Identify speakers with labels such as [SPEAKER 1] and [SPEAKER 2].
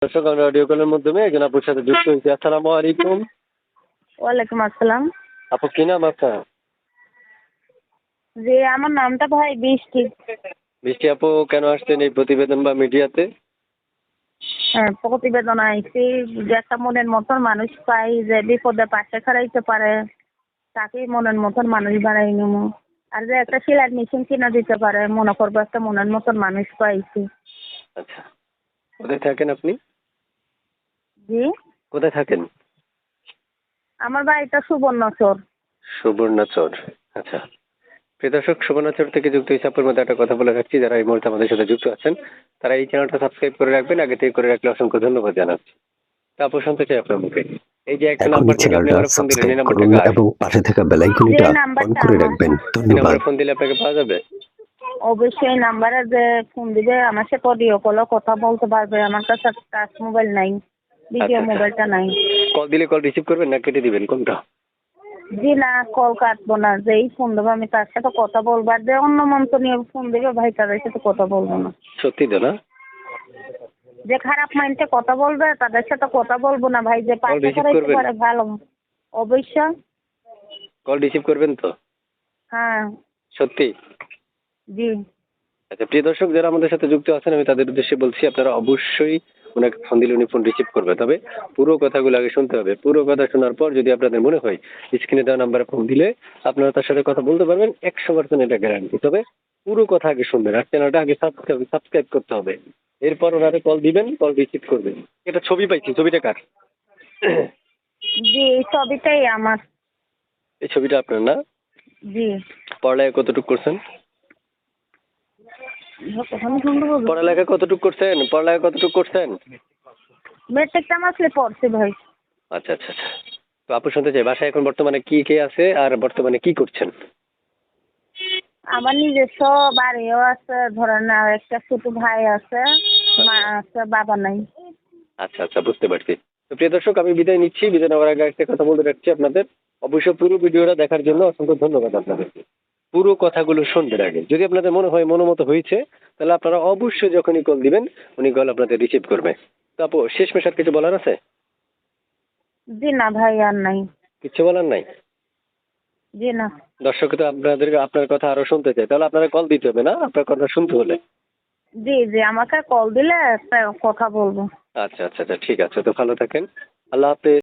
[SPEAKER 1] দর্শক, আমরা অডিও কলের মাধ্যমে একজন আপুর সাথে যুক্ত হয়েছি। আসসালামু আলাইকুম।
[SPEAKER 2] ওয়ালাইকুম আসসালাম।
[SPEAKER 1] আপু, কি নাম আপনার?
[SPEAKER 2] জি, আমার নামটা ভাই বৃষ্টি।
[SPEAKER 1] বৃষ্টি আপু, কেন আসছেন এই প্রতিবেদন বা মিডিয়াতে?
[SPEAKER 2] হ্যাঁ, প্রতিবেদন আইছি যে একটা মনের মতন মানুষ পাই যে বিপদে পাশে খাড়াইতে পারে, তাকেই মনের মতন মানুষ বানাই নেবো। আর যে একটা সেলাই মেশিন কিনা দিতে পারে, মনে করবো একটা মনের মতন মানুষ পাইছি।
[SPEAKER 1] আচ্ছা, কোথায় থাকেন আপনি?
[SPEAKER 2] জি,
[SPEAKER 1] কোথায় থাকেন?
[SPEAKER 2] আমার বাড়িটা সুবর্ণচর।
[SPEAKER 1] সুবর্ণচর। আচ্ছা, প্রিয় দর্শক, সুবর্ণচর থেকে যুক্ত হয়েছে আপুর মধ্যে একটা কথা বলে রাখছি, যারা এই মুহূর্তে আমাদের সাথে যুক্ত আছেন তারা এই চ্যানেলটা সাবস্ক্রাইব করে রাখবেন। আগে থেকে করে রাখলে অসংখ্য ধন্যবাদ জানাচ্ছি। তা আপু, শুনতে চাই আপনার মুখে, এই যে একটা
[SPEAKER 3] এখনই
[SPEAKER 1] নাম্বার থেকে আপনি
[SPEAKER 3] চ্যানেলটা
[SPEAKER 1] আমার ফোন দিলেন, এই
[SPEAKER 3] সাবস্ক্রাইব
[SPEAKER 1] নাম্বারটা
[SPEAKER 3] করুন
[SPEAKER 1] কার?
[SPEAKER 3] এবং পাশে থাকা বেল
[SPEAKER 2] যে
[SPEAKER 3] আইকনটা অন
[SPEAKER 2] নাম্বারটা
[SPEAKER 3] করে
[SPEAKER 2] আমার,
[SPEAKER 3] রাখবেন।
[SPEAKER 1] এই
[SPEAKER 3] ধন্যবাদ।
[SPEAKER 1] নাম্বারে ফোন দিলে আপনাকে পাওয়া যাবে?
[SPEAKER 2] অবশ্যই নাম্বারে যে ফোন দিবে আমার সাথে অডিও কলও কথা বলতে পারবে। আমার কাছে টাচ মোবাইল নাই, ভিডিও
[SPEAKER 1] আচ্ছা,
[SPEAKER 2] মোবাইলটা নাই।
[SPEAKER 1] কল দিলে কল রিসিভ করবেন না কেটে দিবেন, কোনটা?
[SPEAKER 2] জি না, কল কাটবো না। যেই ফোন দেবো আমি তার সাথে কথা বলবো। আর যে অন্য মন্ত্র নিয়ে ফোন দেবে ভাই, তাদের সাথে কথা বলবো না।
[SPEAKER 1] সত্যি তো না?
[SPEAKER 2] যে খারাপ মাইন্ডে কথা বলবে তাদের সাথে কথা বলবো না ভাই। যে পাশে
[SPEAKER 1] receive
[SPEAKER 2] করাইতে
[SPEAKER 1] করবেন?
[SPEAKER 2] পারে ভালো, অবশ্যই।
[SPEAKER 1] কল রিসিভ করবেন তো?
[SPEAKER 2] হ্যাঁ।
[SPEAKER 1] সত্যি?
[SPEAKER 2] জি।
[SPEAKER 1] আচ্ছা, প্রিয় দর্শক, যারা আমাদের সাথে যুক্ত আছেন আমি তাদের উদ্দেশ্যে বলছি, আপনারা অবশ্যই ওনাকে ফোন দিলে উনি ফোন রিসিভ করবে। তবে পুরো কথাগুলো আগে শুনতে হবে। পুরো কথা শোনার পর যদি আপনাদের মনে হয় স্ক্রিনে দেওয়া নাম্বারে ফোন দিলে আপনারা তার সাথে কথা বলতে পারবেন, 100% এটা গ্যারান্টি। তবে পুরো কথা আগে শুনবেন, আর চ্যানেলটা আগে সাবস্ক্রাইব করতে হবে। এরপর ওনারে কল দিবেন, কল রিসিভ করবেন। এটা ছবি পাইছি, ছবিটা কার?
[SPEAKER 2] জি, এই ছবিটাই আমার।
[SPEAKER 1] এই ছবিটা আপনার না?
[SPEAKER 2] জি।
[SPEAKER 1] পড়ালেখা কতটুকু করছেন?
[SPEAKER 2] কোথাও শুনতে বলবো,
[SPEAKER 1] পড়ালেখা কতটুকু করছেন? পড়ালেখা কতটুকু করছেন?
[SPEAKER 2] মেট্রিকটা আমার পড়ছে ভাই।
[SPEAKER 1] আচ্ছা, আচ্ছা, আচ্ছা। তো আপু, শুনতে চাই, বাসায় এখন বর্তমানে কি কে আছে আর বর্তমানে কি করছেন?
[SPEAKER 2] আমার নিজস্ব বাড়িও আছে, ধরেন আর একটা ছোট ভাই আছে, মা আছে, বাবা নাই।
[SPEAKER 1] আচ্ছা, আচ্ছা, বুঝতে পারছি। তো প্রিয় দর্শক, আমি বিদায় নিচ্ছি। বিদায় নেওয়ার আগে একটা কথা বলতে রাখছি আপনাদের, অবশ্যই পুরো ভিডিওটা দেখার জন্য অসংখ্য ধন্যবাদ আপনাদেরকে। পুরো কথাগুলো শুনবেন আগে। যদি আপনাদের মনে হয় মনোমতো হয়েছে, তাহলে আপনারা অবশ্যই যখনই কল দিবেন উনি কল আপনাদের রিসিভ করবে। তো আপু, শেষমেশ আর কিছু বলার আছে?
[SPEAKER 2] জি না ভাই, আর নাই।
[SPEAKER 1] কিছু বলার নাই?
[SPEAKER 2] জি না।
[SPEAKER 1] দর্শক তো আপনার কথা আরো শুনতে চাই, তাহলে আপনারা কল দিতে হবে না আপনার কথা শুনতে হলে।
[SPEAKER 2] জি জি, আমাকে কল দিলে একটা কথা বলবো।
[SPEAKER 1] আচ্ছা, আচ্ছা, আচ্ছা, ঠিক আছে। তো ভালো থাকেন। আল্লাহ হাফেজ।